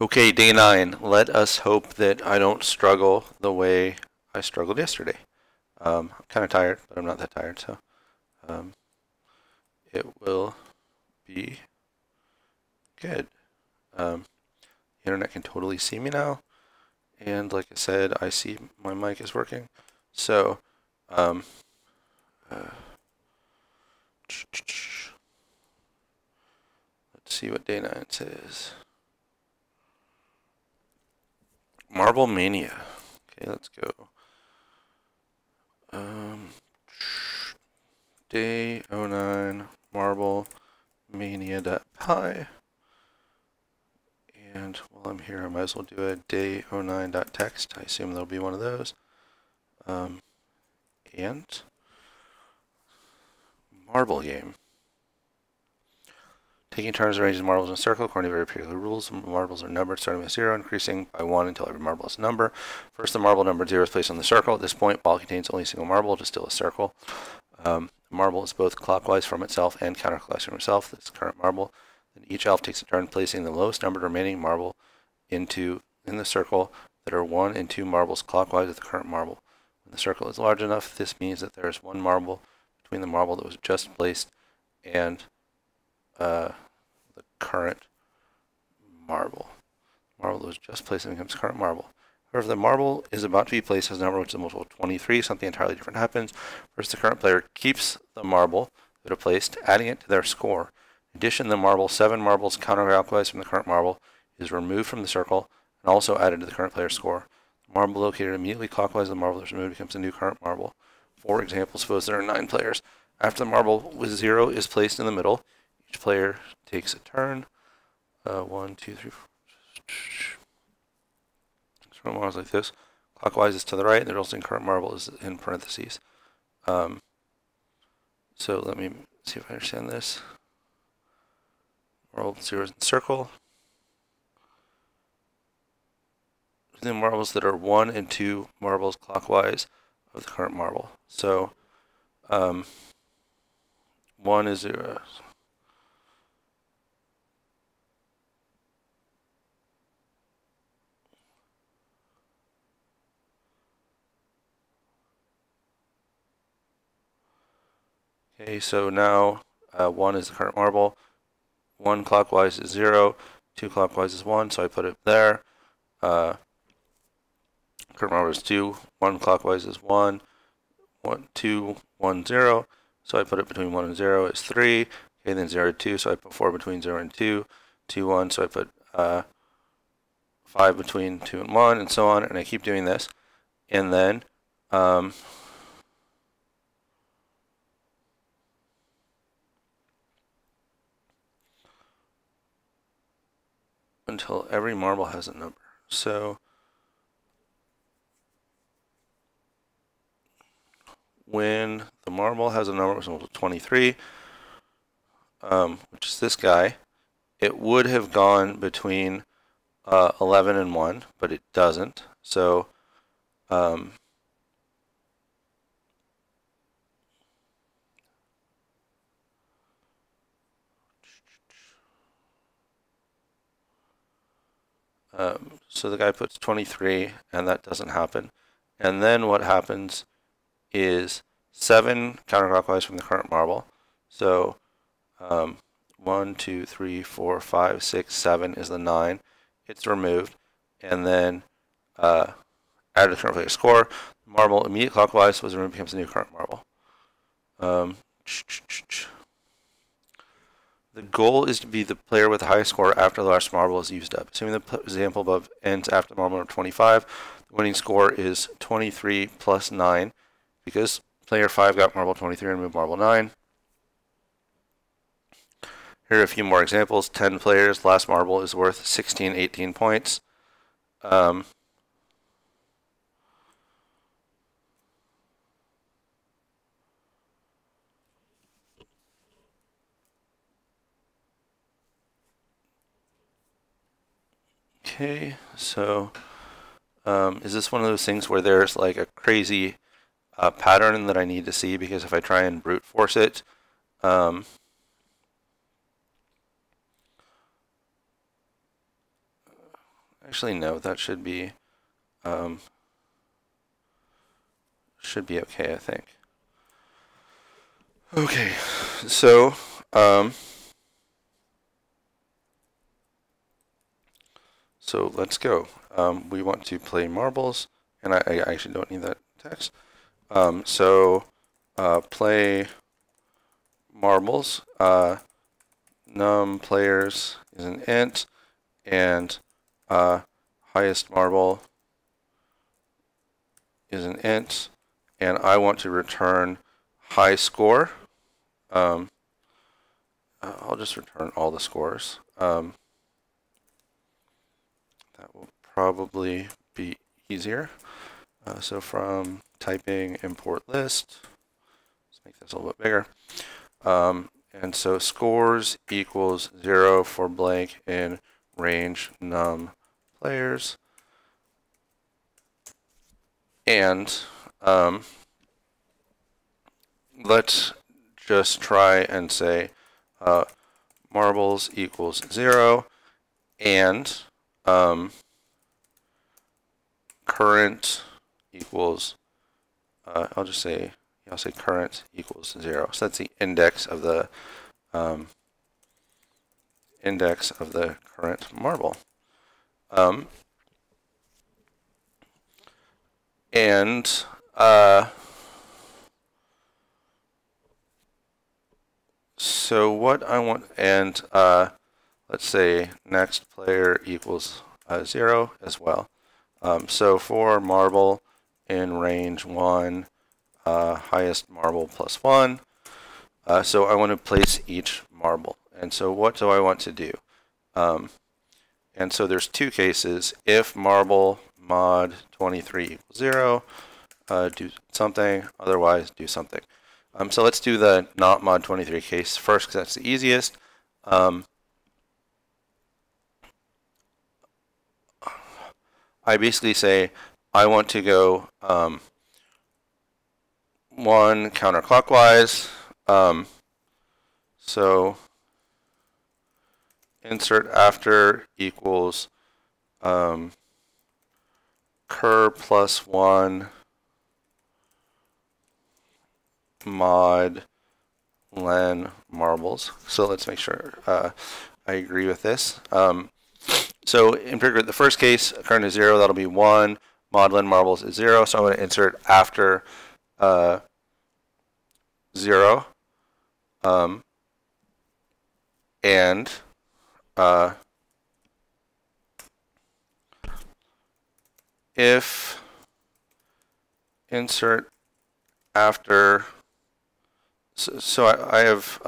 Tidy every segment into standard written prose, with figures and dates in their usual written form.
Okay, day 9. Let us hope that I don't struggle the way I struggled yesterday. I'm kind of tired, but I'm not that tired, so um, it will be good. The internet can totally see me now, and like I said, I see my mic is working. So, uh, let's see what day 9 says. Marble Mania. Okay, let's go. Day 09 Marble Mania.py. And while I'm here, I might as well do a day 09.text. I assume there'll be one of those. And marble game. Taking turns arranging marbles in a circle according to very particular rules. Marbles are numbered starting with 0, increasing by 1 until every marble has a number. First, the marble numbered 0 is placed on the circle. At this point, ball contains only a single marble, it is still a circle. The marble is both clockwise from itself and counterclockwise from itself. This current marble. Then each elf takes a turn placing the lowest numbered remaining marble in the circle that are 1 and 2 marbles clockwise of the current marble. When the circle is large enough, this means that there is one marble between the marble that was just placed and the current marble. The marble that was just placed and becomes current marble. However, if the marble is about to be placed as a number which is a multiple of 23, something entirely different happens. First, the current player keeps the marble that are placed, adding it to their score. In addition, the marble 7 marbles counterclockwise from the current marble is removed from the circle and also added to the current player's score. The marble located immediately clockwise of the marble that was removed becomes a new current marble. For example, suppose there are 9 players. After the marble with 0 is placed in the middle, each player takes a turn. 1, 2, 3, 4. So marbles like this. Clockwise is to the right, and the resulting current marble is in parentheses. So let me see if I understand this. Marble 0 is in the circle. The marbles that are 1 and 2 marbles clockwise of the current marble. So 1 is 0. Okay, so now 1 is the current marble. 1 clockwise is 0. 2 clockwise is 1, so I put it there. Current marble is 2. 1 clockwise is 1. 1, 2, 1, 0. So I put it between 1 and 0 is 3. Okay, then 0 to 2, so I put 4 between 0 and 2. 2, 1, so I put 5 between 2 and 1, and so on, and I keep doing this. And then until every marble has a number. So when the marble has a number which is 23, which is this guy, it would have gone between 11 and 1, but it doesn't. So so the guy puts 23, and that doesn't happen. And then what happens is 7 counterclockwise from the current marble. So 1, 2, 3, 4, 5, 6, 7 is the 9. It's removed, and then added to the current player's score. The marble immediate clockwise was removed, becomes a new current marble. The goal is to be the player with the highest score after the last marble is used up. Assuming the example above ends after the marble number 25, the winning score is 23 plus 9, because player 5 got marble 23 and removed marble 9. Here are a few more examples. 10 players, last marble is worth 16, 18 points. Okay, so is this one of those things where there's like a crazy pattern that I need to see? Because if I try and brute force it, Actually, no, that should be okay, I think. Okay, so so let's go. We want to play marbles, and I actually don't need that text. So play marbles. Num players is an int, and highest marble is an int, and I want to return high score. I'll just return all the scores. That will probably be easier. So from typing import list, let's make this a little bit bigger. And so scores equals 0 for blank in range num players. And let's just try and say marbles equals 0 and current equals, I'll say current equals 0. So that's the index of the current marble. So what I want, and let's say next player equals 0 as well. So for marble in range 1, highest marble plus 1. So I want to place each marble. And so what do I want to do? And so there's two cases. If marble mod 23 equals 0, do something, otherwise do something. So let's do the not mod 23 case first because that's the easiest. I basically say I want to go 1 counterclockwise. So insert after equals cur plus 1 mod len marbles. So let's make sure I agree with this. So in particular, the first case, current is 0, that'll be 1. Mod len marbles is 0, so I'm going to insert after 0. And if insert after, so I have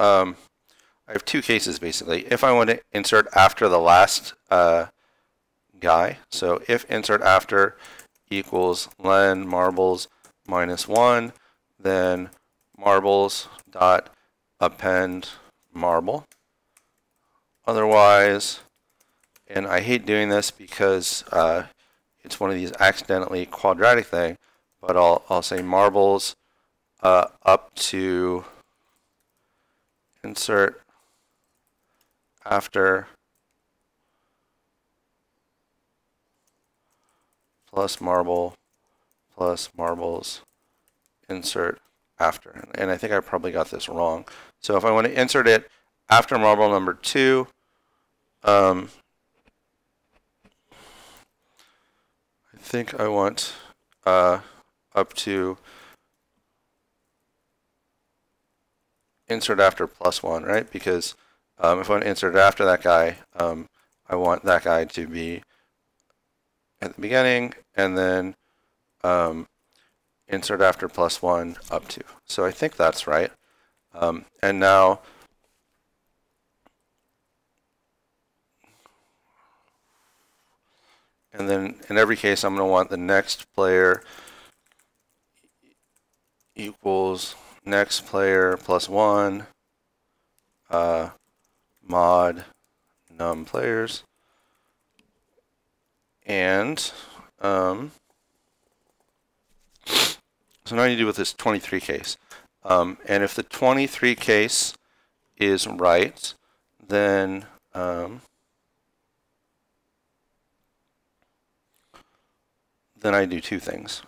two cases basically. If I want to insert after the last guy, so if insert after equals len marbles minus 1, then marbles dot append marble. Otherwise, and I hate doing this because it's one of these accidentally quadratic thing, but I'll say marbles up to insert after plus marble plus marbles insert after. And I think I probably got this wrong. So if I want to insert it after marble number 2, I think I want up to insert after plus 1, right? Because if I want to insert after that guy, I want that guy to be at the beginning, and then insert after plus 1 up to. So I think that's right. And now and then in every case, I'm going to want the next player equals next player plus 1 mod num players. And so now you do with this 23 case. And if the 23 case is right, then then I do two things.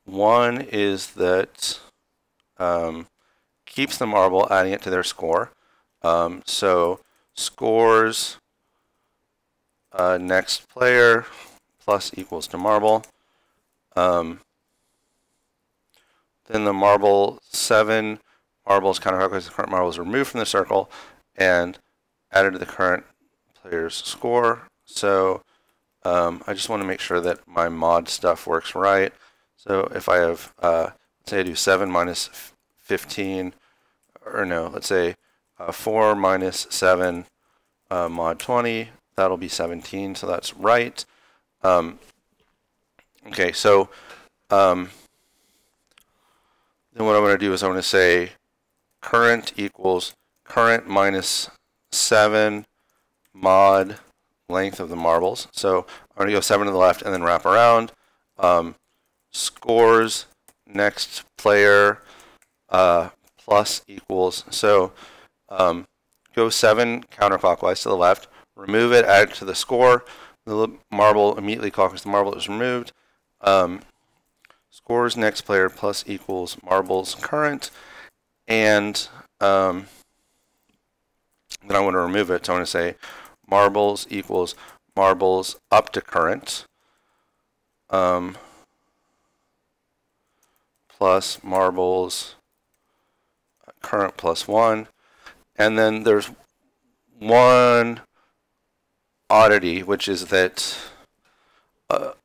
One is that keeps the marble, adding it to their score. So scores next player plus equals to marble. Then the marble 7 marbles counterclockwise. The current marble is removed from the circle and added to the current player's score. So I just want to make sure that my mod stuff works right. So if I have, let's say I do 7 minus 15, or no, let's say 4 minus 7 mod 20, that'll be 17, so that's right. Okay, so then what I'm going to do is I'm going to say current equals current minus 7 mod length of the marbles. So I'm going to go 7 to the left and then wrap around. Scores next player plus equals. So go 7 counterclockwise to the left, remove it, add it to the score. The marble immediately clockwise the marble is removed. Scores next player plus equals marbles current, and then I want to remove it. So I'm going to say marbles equals marbles up to current plus marbles current plus 1. And then there's one oddity, which is that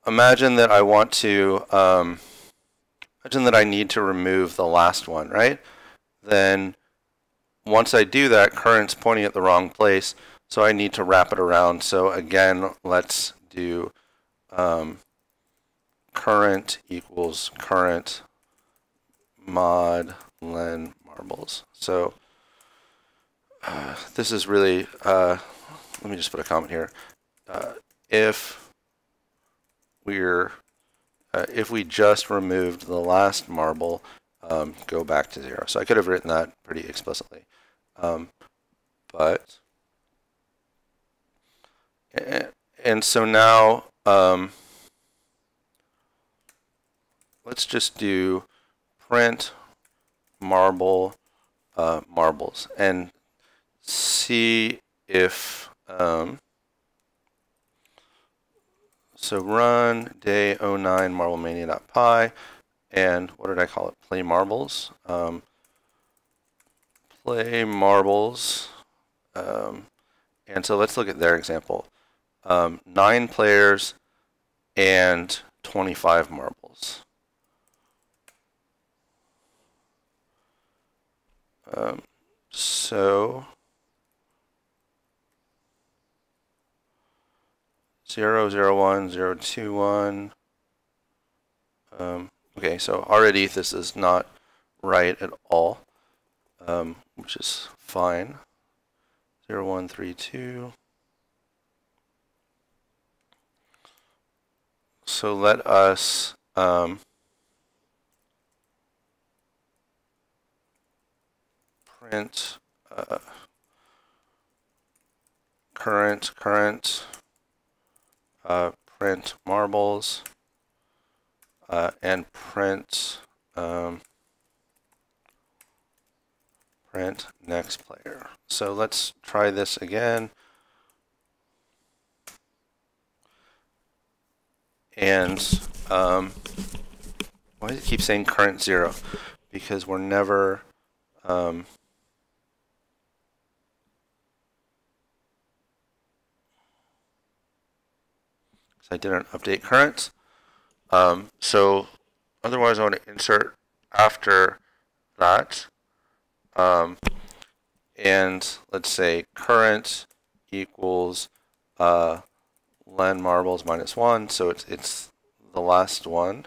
imagine that I want to imagine that I need to remove the last one, right? Then once I do that, current's pointing at the wrong place, so I need to wrap it around. So again, let's do current equals current mod len marbles. So this is really, let me just put a comment here. If we just removed the last marble, go back to 0. So I could have written that pretty explicitly. And so now let's just do print marble marbles and see if so run day 09 marblemania.py, and what did I call it? Play marbles. Play marbles. And so let's look at their example. 9 players and 25 marbles. So 0, 0, 1, 0, 2, 1. Okay, so already this is not right at all, which is fine. 0, 1, 3, 2. So let us print current print marbles and print print next player. So let's try this again. And why does it keep saying current 0? Because we're never because I didn't update current. So otherwise I want to insert after that. And let's say current equals len marbles minus 1, so it's the last one.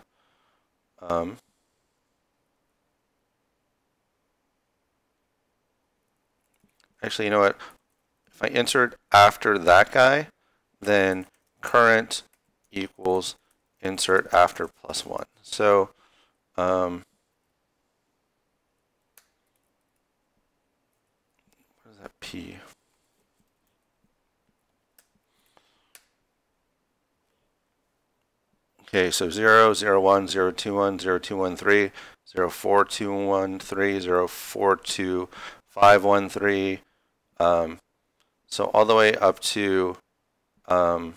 Actually, you know what? If I insert after that guy, then current equals insert after plus 1. So what is that P? Okay, so 0, 0, 1, 0, 2, 1, 0, 2, 1, 3, 0, 4, 2, 1, 3, 0, 4, 2, 5, 1, 3. So all the way up to 0,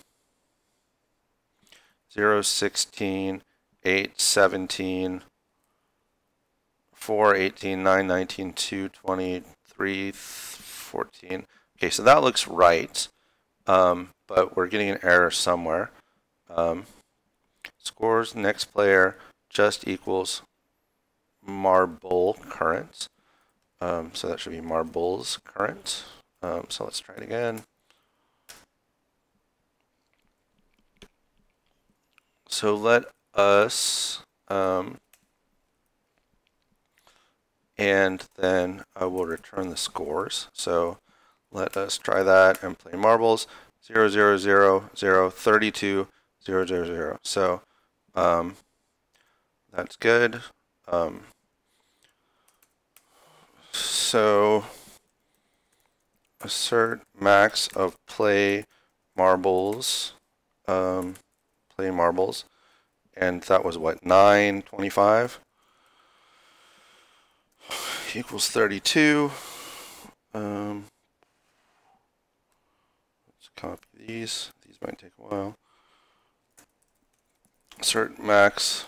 16, 8, 17, 4, 18, 9, 19, 2, 20, 3, 14. Okay, so that looks right, but we're getting an error somewhere. Scores next player just equals marble current. So that should be marbles current. So let's try it again. So let us, and then I will return the scores. So let us try that and play marbles. 0, 0, 0, 0, 32, 0, 0, 0. So that's good. So assert max of play marbles, and that was what, 925 equals 32. Let's copy these. These might take a while. Assert max.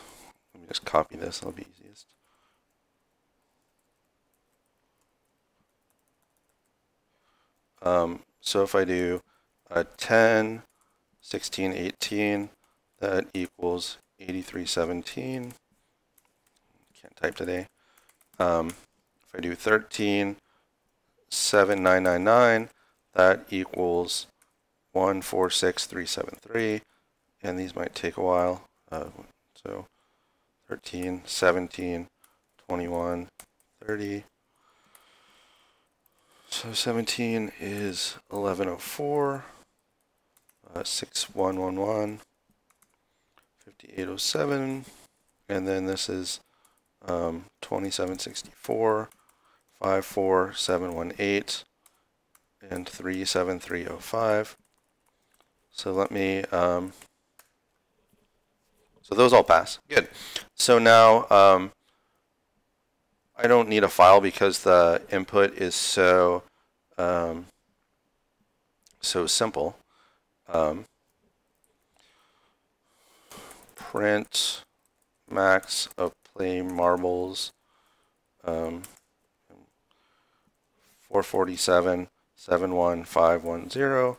Let me just copy this. That'll be easiest. So if I do 10, 16, 18, that equals 8317. Can't type today. If I do 13, 7999, that equals 146373. And these might take a while. So 13, 17, 21, 30. So 17 is 1104, 6111, 5807, and then this is 2764, 54718, and 37305. So let me, so those all pass. Good. So now I don't need a file because the input is so simple. Print max of play marbles 447 71510.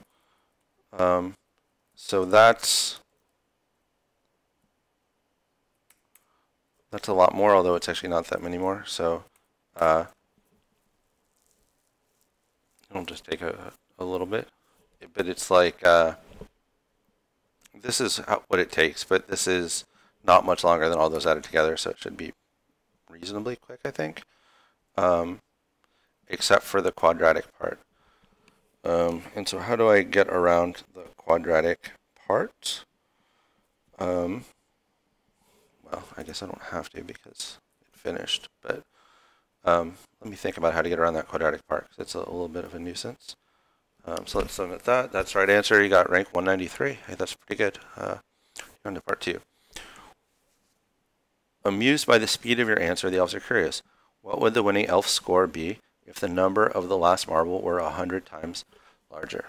So that's a lot more, although it's actually not that many more. So it'll just take a little bit, but it's like this is what it takes, but this is not much longer than all those added together, so it should be reasonably quick, I think, except for the quadratic part. And so how do I get around the quadratic part? Well, I guess I don't have to because it finished, but let me think about how to get around that quadratic part, because it's a little bit of a nuisance. So let's submit that. That's the right answer. You got rank 193. Hey, that's pretty good. On to part 2. Amused by the speed of your answer, the elves are curious. What would the winning elf score be if the number of the last marble were 100 times larger?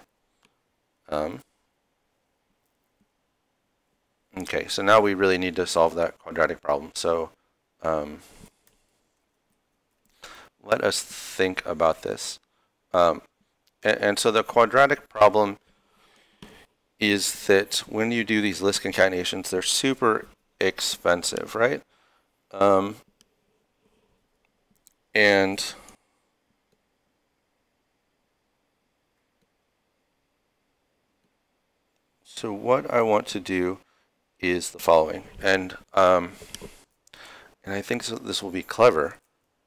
Okay, so now we really need to solve that quadratic problem. So let us think about this. And so the quadratic problem is that when you do these list concatenations, they're super expensive, right? And so what I want to do is the following, and I think this will be clever,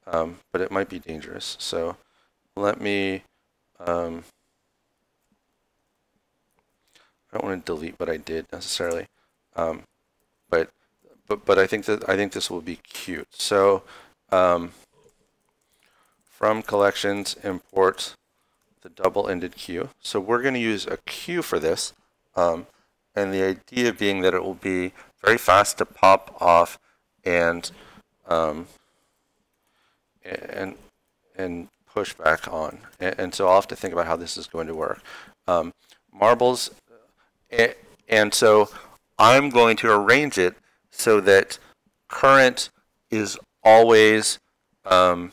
but it might be dangerous. So let me. I don't want to delete what I did necessarily, but I think this will be cute. So from collections, import the double-ended queue. So we're going to use a queue for this, and and the idea being that it will be very fast to pop off and and push back on. And so I'll have to think about how this is going to work. Marbles, and so I'm going to arrange it so that current is always in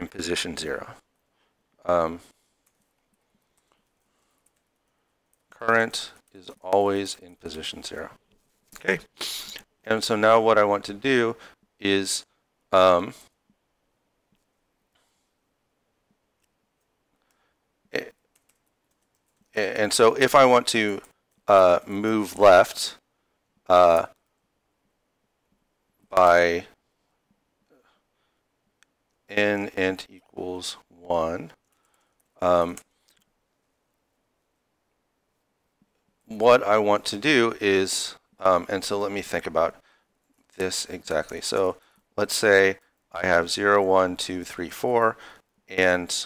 position 0. Current is always in position 0. Okay, and so now what I want to do is and so if I want to move left by n int equals 1, what I want to do is, and so let me think about this exactly. So let's say I have 0, 1, 2, 3, 4, and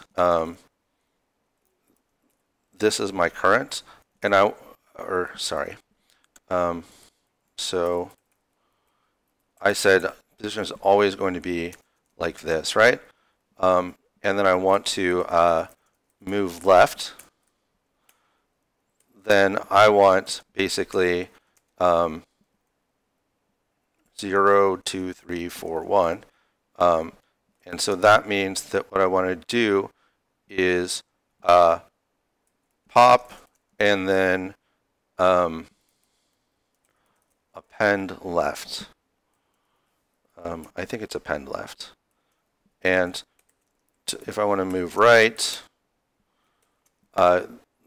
this is my current, and so I said position is always going to be like this, right? And then I want to move left. Then I want basically 0, 2, 3, 4, 1. And so that means that what I want to do is pop and then append left. I think it's append left. And if I want to move right,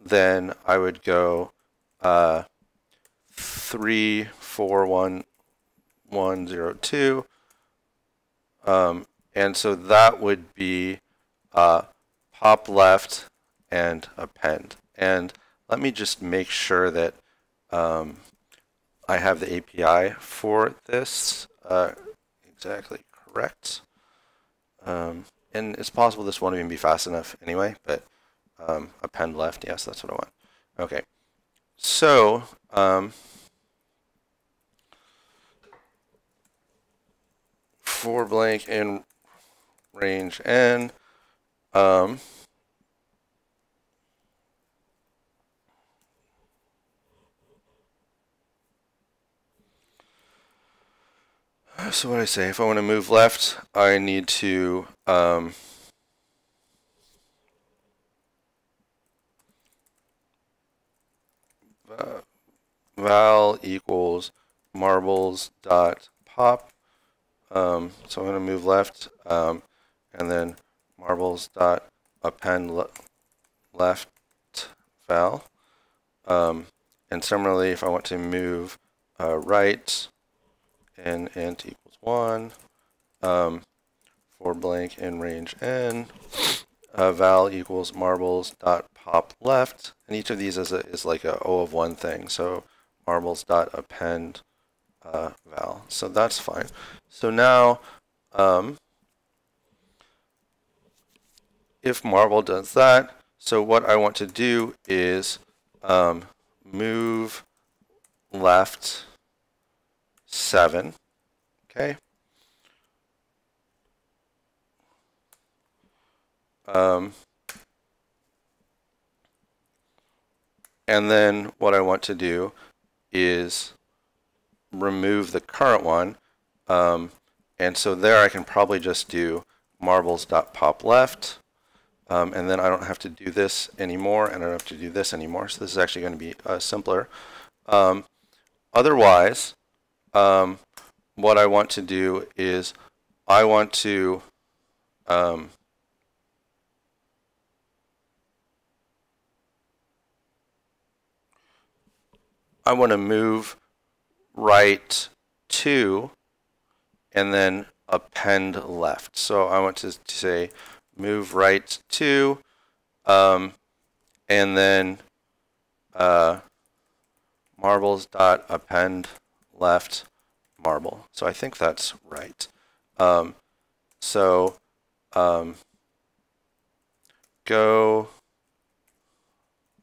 then I would go 3, 4, 1, 1, 0, 2. And so that would be pop left and append. And let me just make sure that I have the API for this exactly correct. And it's possible this won't even be fast enough anyway, but append left, yes, that's what I want. Okay, so for blank in range n, so what do I say? If I want to move left, I need to val equals marbles dot pop. So I'm going to move left, and then marbles dot append left val. And similarly, if I want to move right, and int equals 1, for blank in range n, val equals marbles dot pop left, and each of these is like a O of 1 thing. So marbles dot append val. So that's fine. So now, if marble does that, so what I want to do is move left 7. Okay. And then what I want to do is remove the current one. And so there I can probably just do marbles.pop left. And then I don't have to do this anymore, and I don't have to do this anymore. So this is actually going to be simpler. Otherwise, what I want to do is I want to move right 2 and then append left. So I want to say move right 2 and then marbles dot append left marble. So I think that's right. Go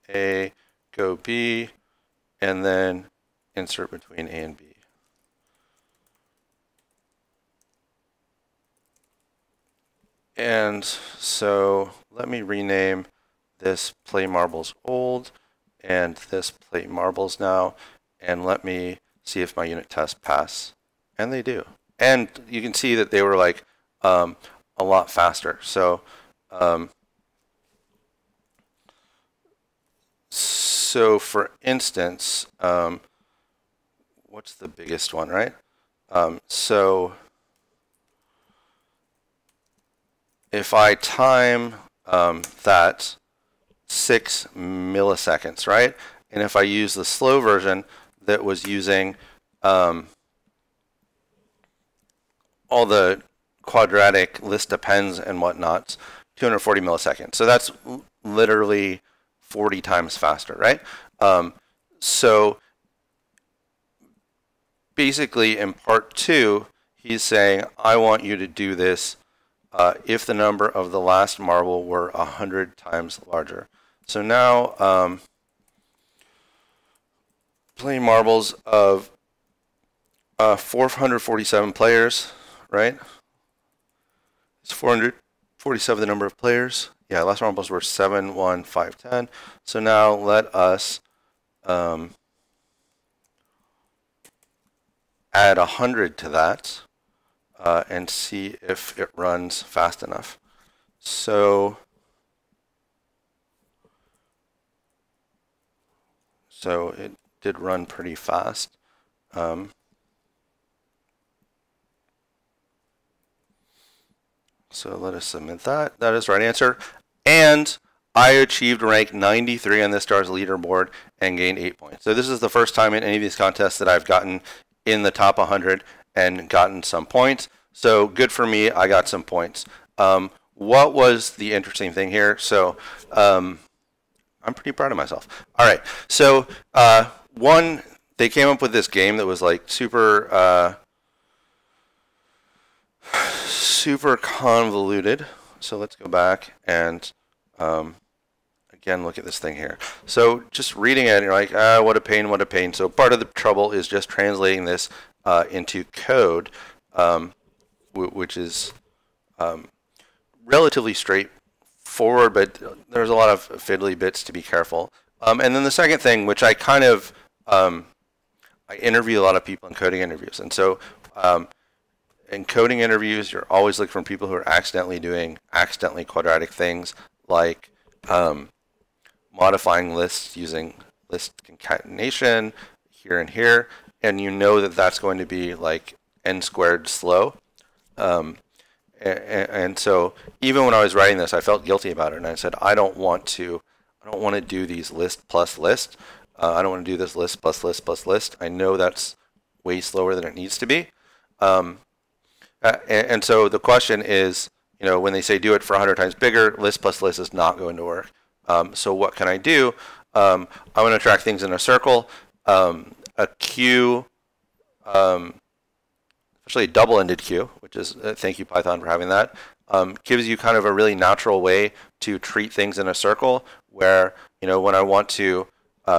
A, go B, and then insert between A and B. And so let me rename this play marbles old and this play marbles now, and let me see if my unit tests pass. And they do. And you can see that they were like a lot faster. So for instance, what's the biggest one, right? So if I time that 6 milliseconds, right? And if I use the slow version that was using all the quadratic list appends and whatnot, 240 milliseconds. So that's literally 40 times faster, right? So basically in part 2, he's saying, I want you to do this if the number of the last marble were 100 times larger. So now playing marbles of 447 players, right? It's 447 the number of players. Yeah, last marbles were 7, 1, 5, 10. So now let us add 100 to that and see if it runs fast enough. So it did run pretty fast. So let us submit that. That is the right answer. And I achieved rank 93 on this STARS leaderboard and gained 8 points. So this is the first time in any of these contests that I've gotten in the top 100 and gotten some points. So good for me, I got some points. What was the interesting thing here? So I'm pretty proud of myself. All right, so one, they came up with this game that was like super convoluted. So let's go back and again look at this thing here. So just reading it, you're like, what a pain, what a pain. So part of the trouble is just translating this into code, which is relatively straightforward, but there's a lot of fiddly bits to be careful. And then the second thing, which I kind of I interview a lot of people in coding interviews, and so in coding interviews, you're always looking for people who are accidentally doing quadratic things, like modifying lists using list concatenation here and here, and you know that that's going to be like n squared slow. And so even when I was writing this, I felt guilty about it, and I said, I don't want to do these list plus list. I don't want to do this list plus list plus list. I know that's way slower than it needs to be. And so the question is, when they say do it for 100 times bigger, list plus list is not going to work. So what can I do? I want to track things in a circle. A queue, especially a double-ended queue, which is, thank you Python for having that, gives you kind of a really natural way to treat things in a circle where, when I want to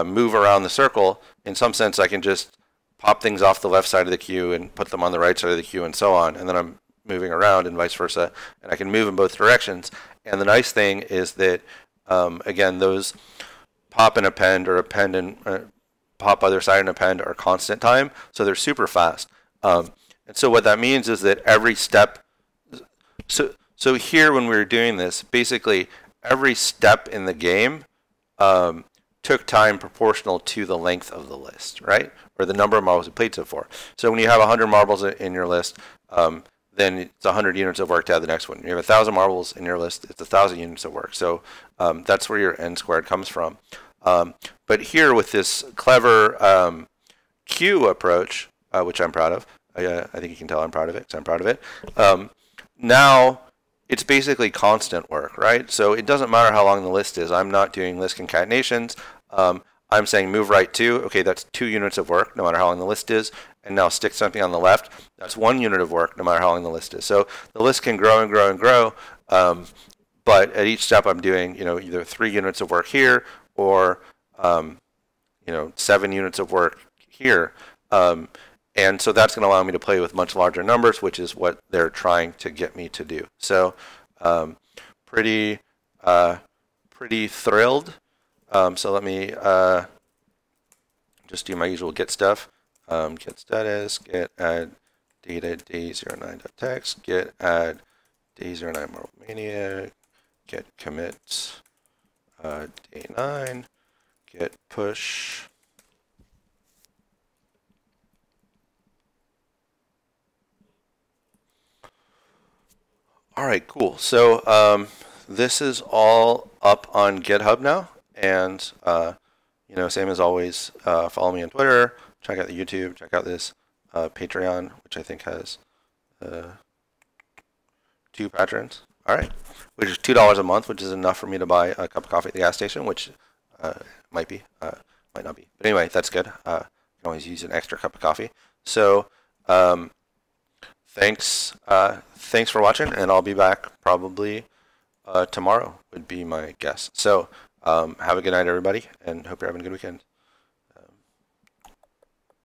move around the circle, in some sense I can just pop things off the left side of the queue and put them on the right side of the queue and so on, and then I'm moving around and vice versa, and I can move in both directions. And the nice thing is that, again, those pop and append or append and pop other side and append are constant time, so they're super fast. And so what that means is that every step, so here when we were doing this, basically every step in the game took time proportional to the length of the list, right? Or the number of marbles you played so far. So when you have 100 marbles in your list, then it's 100 units of work to add the next one. You have 1,000 marbles in your list, it's 1,000 units of work. So that's where your n squared comes from. But here with this clever queue approach, which I'm proud of, I think you can tell I'm proud of it, because I'm proud of it. Now it's basically constant work, right? So it doesn't matter how long the list is. I'm not doing list concatenations. I'm saying move right 2. Okay, that's 2 units of work, no matter how long the list is. And now stick something on the left. That's 1 unit of work, no matter how long the list is. So the list can grow and grow and grow. But at each step, I'm doing, either 3 units of work here or, 7 units of work here. And so that's going to allow me to play with much larger numbers, which is what they're trying to get me to do. So pretty thrilled. So let me just do my usual get stuff. Get status, get add data day09.text, get add day09 Marble Mania, get commit day9, get push. All right, cool. So this is all up on GitHub now, and you know, same as always, follow me on Twitter, check out the YouTube, check out this Patreon, which I think has 2 patrons. All right, which is $2 a month, which is enough for me to buy a cup of coffee at the gas station, which might be, might not be. But anyway, that's good. You can always use an extra cup of coffee. So thanks for watching, and I'll be back probably tomorrow would be my guess. So have a good night, everybody, and hope you're having a good weekend.